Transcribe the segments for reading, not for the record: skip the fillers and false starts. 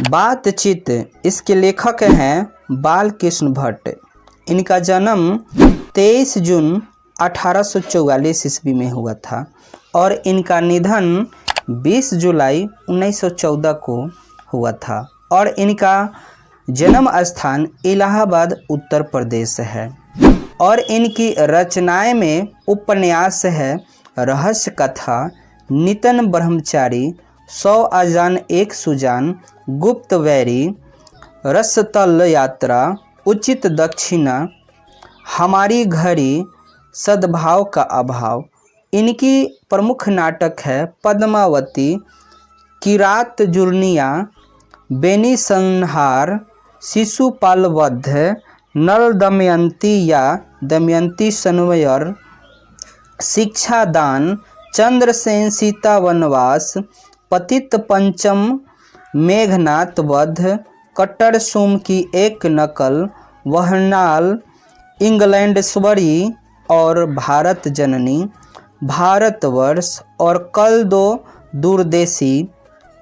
बातचीत, इसके लेखक हैं बालकृष्ण भट्ट। इनका जन्म 23 जून 1844 ईस्वी में हुआ था और इनका निधन 20 जुलाई 1914 को हुआ था और इनका जन्म स्थान इलाहाबाद उत्तर प्रदेश है। और इनकी रचनाएं में उपन्यास है रहस्य कथा, नितन ब्रह्मचारी, 100 अजान एक सुजान, गुप्त वैरी, रसतल यात्रा, उचित दक्षिणा, हमारी घड़ी, सद्भाव का अभाव। इनकी प्रमुख नाटक है पद्मावती, किरात जुर्निया, बेनी संहार, शिशुपाल वध, नल दमयंती या दमयंती सन्वयर, शिक्षादान, चंद्रसेन सीता वनवास, पतित पंचम, मेघनाथ वध, कट्टर सोम की एक नकल, वहनाल, इंग्लैंडेश्वरी और भारत जननी, भारतवर्ष और कल दो दूरदेशी,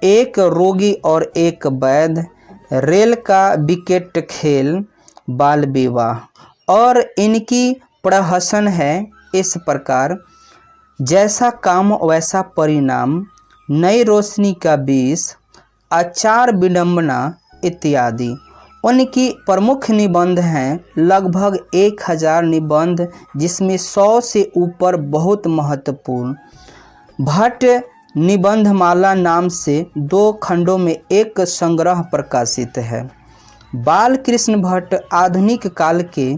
एक रोगी और एक वैध, रेल का विकेट खेल, बाल विवाह। और इनकी प्रहसन है इस प्रकार: जैसा काम वैसा परिणाम, नई रोशनी का विष, आचार विडंबना इत्यादि। उनकी प्रमुख निबंध हैं लगभग 1000 निबंध, जिसमें 100 से ऊपर बहुत महत्वपूर्ण। भट्ट निबंधमाला नाम से 2 खंडों में एक संग्रह प्रकाशित है। बालकृष्ण भट्ट आधुनिक काल के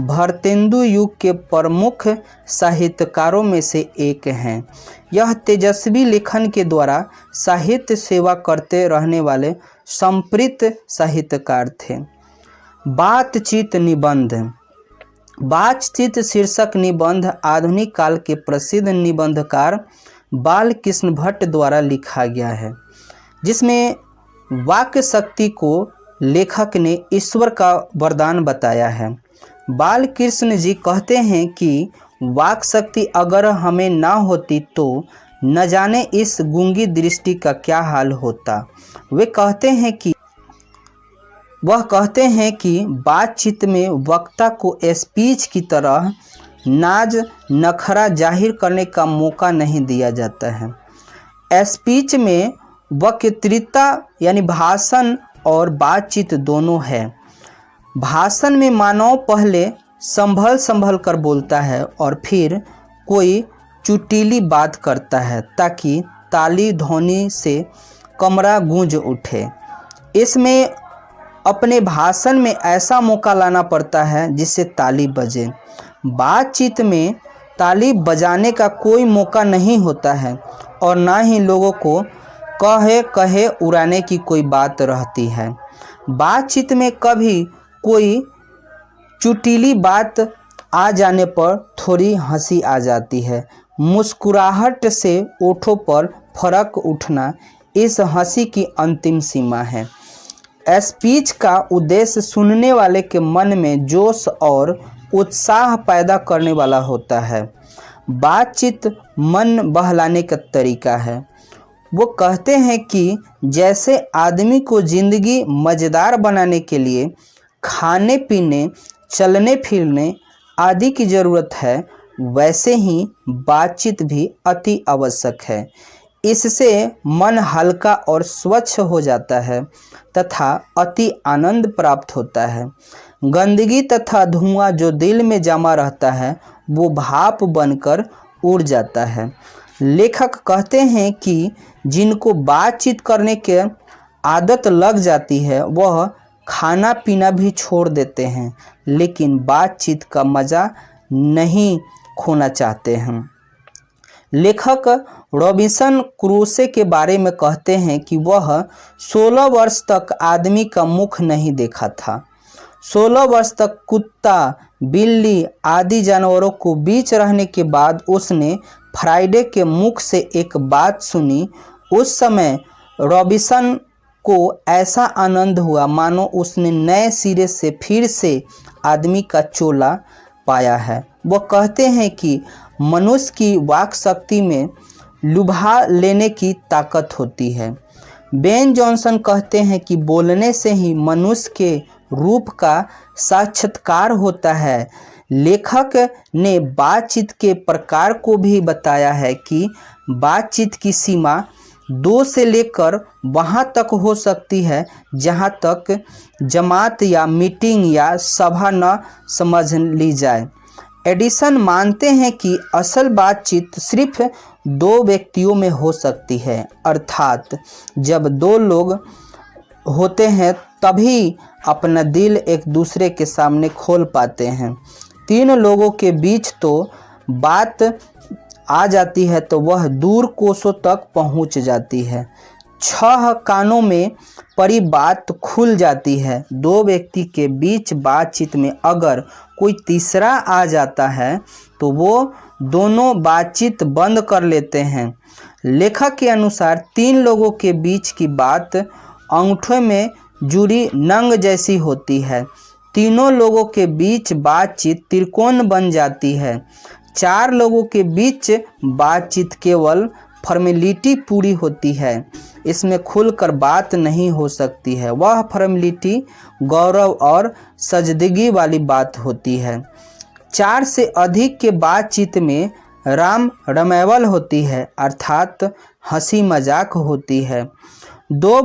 भारतेंदु युग के प्रमुख साहित्यकारों में से एक हैं। यह तेजस्वी लेखन के द्वारा साहित्य सेवा करते रहने वाले संप्रीत साहित्यकार थे। बातचीत निबंध। बातचीत शीर्षक निबंध आधुनिक काल के प्रसिद्ध निबंधकार बालकृष्ण भट्ट द्वारा लिखा गया है, जिसमें वाक्य शक्ति को लेखक ने ईश्वर का वरदान बताया है। बालकृष्ण जी कहते हैं कि वाक शक्ति अगर हमें ना होती तो न जाने इस गूंगी दृष्टि का क्या हाल होता। वह कहते हैं कि बातचीत में वक्ता को स्पीच की तरह नाज नखरा जाहिर करने का मौका नहीं दिया जाता है। स्पीच में वक्तृता यानी भाषण और बातचीत दोनों है। भाषण में मानव पहले संभल कर बोलता है और फिर कोई चुटीली बात करता है ताकि ताली ध्वनि से कमरा गूंज उठे। इसमें अपने भाषण में ऐसा मौका लाना पड़ता है जिससे ताली बजे। बातचीत में ताली बजाने का कोई मौका नहीं होता है और ना ही लोगों को कहे उड़ाने की कोई बात रहती है। बातचीत में कभी कोई चुटीली बात आ जाने पर थोड़ी हंसी आ जाती है। मुस्कुराहट से ओठों पर फर्क उठना इस हंसी की अंतिम सीमा है। स्पीच का उद्देश्य सुनने वाले के मन में जोश और उत्साह पैदा करने वाला होता है। बातचीत मन बहलाने का तरीका है। वो कहते हैं कि जैसे आदमी को ज़िंदगी मज़ेदार बनाने के लिए खाने पीने, चलने फिरने आदि की ज़रूरत है, वैसे ही बातचीत भी अति आवश्यक है। इससे मन हल्का और स्वच्छ हो जाता है तथा अति आनंद प्राप्त होता है। गंदगी तथा धुआं जो दिल में जमा रहता है वो भाप बनकर उड़ जाता है। लेखक कहते हैं कि जिनको बातचीत करने की आदत लग जाती है वह खाना पीना भी छोड़ देते हैं, लेकिन बातचीत का मज़ा नहीं खोना चाहते हैं। लेखक रॉबिन्सन क्रूसो के बारे में कहते हैं कि वह 16 वर्ष तक आदमी का मुख नहीं देखा था। 16 वर्ष तक कुत्ता, बिल्ली आदि जानवरों को बीच रहने के बाद उसने फ्राइडे के मुख से एक बात सुनी। उस समय रॉबिन्सन को ऐसा आनंद हुआ मानो उसने नए सिरे से फिर से आदमी का चोला पाया है। वह कहते हैं कि मनुष्य की वाक शक्ति में लुभा लेने की ताकत होती है। बेन जॉनसन कहते हैं कि बोलने से ही मनुष्य के रूप का साक्षात्कार होता है। लेखक ने बातचीत के प्रकार को भी बताया है कि बातचीत की सीमा 2 से लेकर वहाँ तक हो सकती है जहाँ तक जमात या मीटिंग या सभा न समझ ली जाए। एडिसन मानते हैं कि असल बातचीत सिर्फ 2 व्यक्तियों में हो सकती है, अर्थात जब 2 लोग होते हैं तभी अपना दिल एक दूसरे के सामने खोल पाते हैं। 3 लोगों के बीच तो बात आ जाती है तो वह दूर कोसों तक पहुंच जाती है। 6 कानों में पड़ी बात खुल जाती है। 2 व्यक्ति के बीच बातचीत में अगर कोई तीसरा आ जाता है तो वो दोनों बातचीत बंद कर लेते हैं। लेखक के अनुसार 3 लोगों के बीच की बात अंगूठे में जुड़ी नंग जैसी होती है। तीनों लोगों के बीच बातचीत त्रिकोण बन जाती है। 4 लोगों के बीच बातचीत केवल फॉर्मेलिटी पूरी होती है, इसमें खुलकर बात नहीं हो सकती है। वह फॉर्मेलिटी गौरव और सजदगी वाली बात होती है। 4 से अधिक के बातचीत में राम रमेवल होती है, अर्थात हंसी मजाक होती है। 2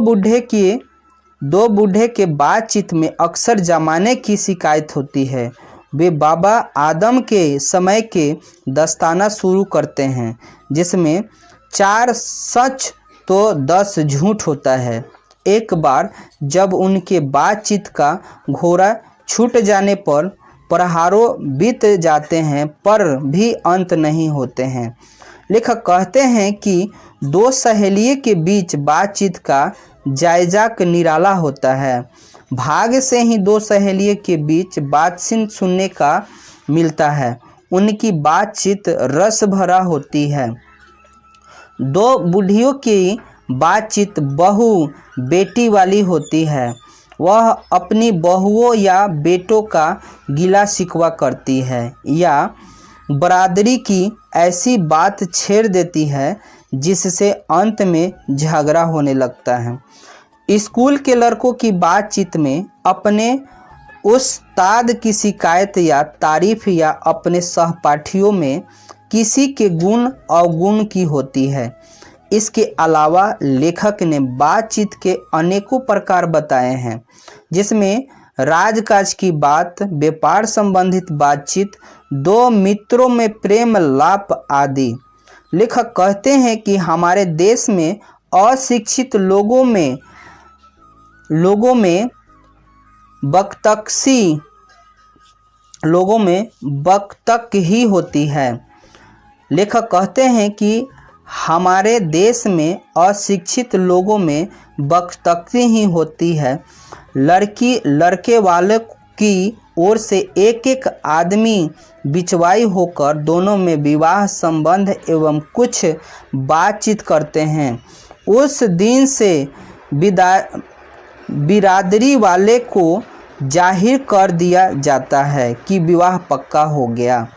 बूढ़े के बातचीत में अक्सर जमाने की शिकायत होती है। वे बाबा आदम के समय के दस्ताना शुरू करते हैं जिसमें 4 सच तो 10 झूठ होता है। एक बार जब उनके बातचीत का घोड़ा छूट जाने पर प्रहारों बीत जाते हैं पर भी अंत नहीं होते हैं। लेखक कहते हैं कि 2 सहेलियों के बीच बातचीत का जायजा निराला होता है। भाग्य से ही 2 सहेलियों के बीच बातचीत सुनने का मिलता है। उनकी बातचीत रस भरा होती है। 2 बूढ़ियों की बातचीत बहू बेटी वाली होती है। वह अपनी बहुओं या बेटों का गिला शिकवा करती है या बरादरी की ऐसी बात छेड़ देती है जिससे अंत में झगड़ा होने लगता है। स्कूल के लड़कों की बातचीत में अपने उस्ताद की शिकायत या तारीफ या अपने सहपाठियों में किसी के गुण अवगुण की होती है। इसके अलावा लेखक ने बातचीत के अनेकों प्रकार बताए हैं, जिसमें राजकाज की बात, व्यापार संबंधित बातचीत, 2 मित्रों में प्रेम लाप आदि। लेखक कहते हैं कि हमारे देश में अशिक्षित लोगों में बकतक ही होती है। लेखक कहते हैं कि हमारे देश में अशिक्षित लोगों में बकतकी ही होती है। लड़की लड़के वाले की ओर से एक आदमी बिचवाई होकर दोनों में विवाह संबंध एवं कुछ बातचीत करते हैं। उस दिन से बिरादरी वाले को जाहिर कर दिया जाता है कि विवाह पक्का हो गया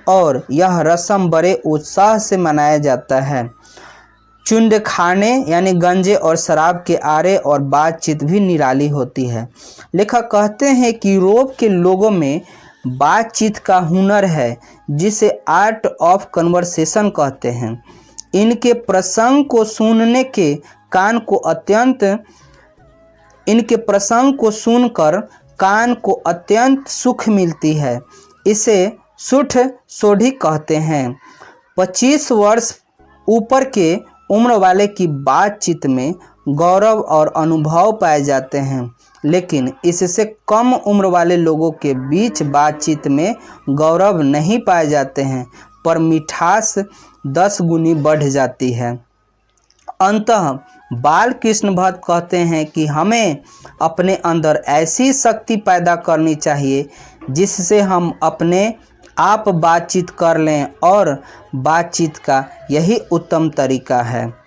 और यह रस्म बड़े उत्साह से मनाया जाता है। चुंड खाने यानी गंजे और शराब के आरे और बातचीत भी निराली होती है। लेखक कहते हैं कि यूरोप के लोगों में बातचीत का हुनर है जिसे आर्ट ऑफ कन्वर्सेशन कहते हैं। इनके प्रसंग को सुनकर कान को अत्यंत सुख मिलती है। इसे सुठ सोढ़ी कहते हैं। 25 वर्ष ऊपर के उम्र वाले की बातचीत में गौरव और अनुभव पाए जाते हैं, लेकिन इससे कम उम्र वाले लोगों के बीच बातचीत में गौरव नहीं पाए जाते हैं, पर मिठास 10 गुनी बढ़ जाती है। अंततः बाल कृष्ण भट्ट कहते हैं कि हमें अपने अंदर ऐसी शक्ति पैदा करनी चाहिए जिससे हम अपने आप बातचीत कर लें, और बातचीत का यही उत्तम तरीका है।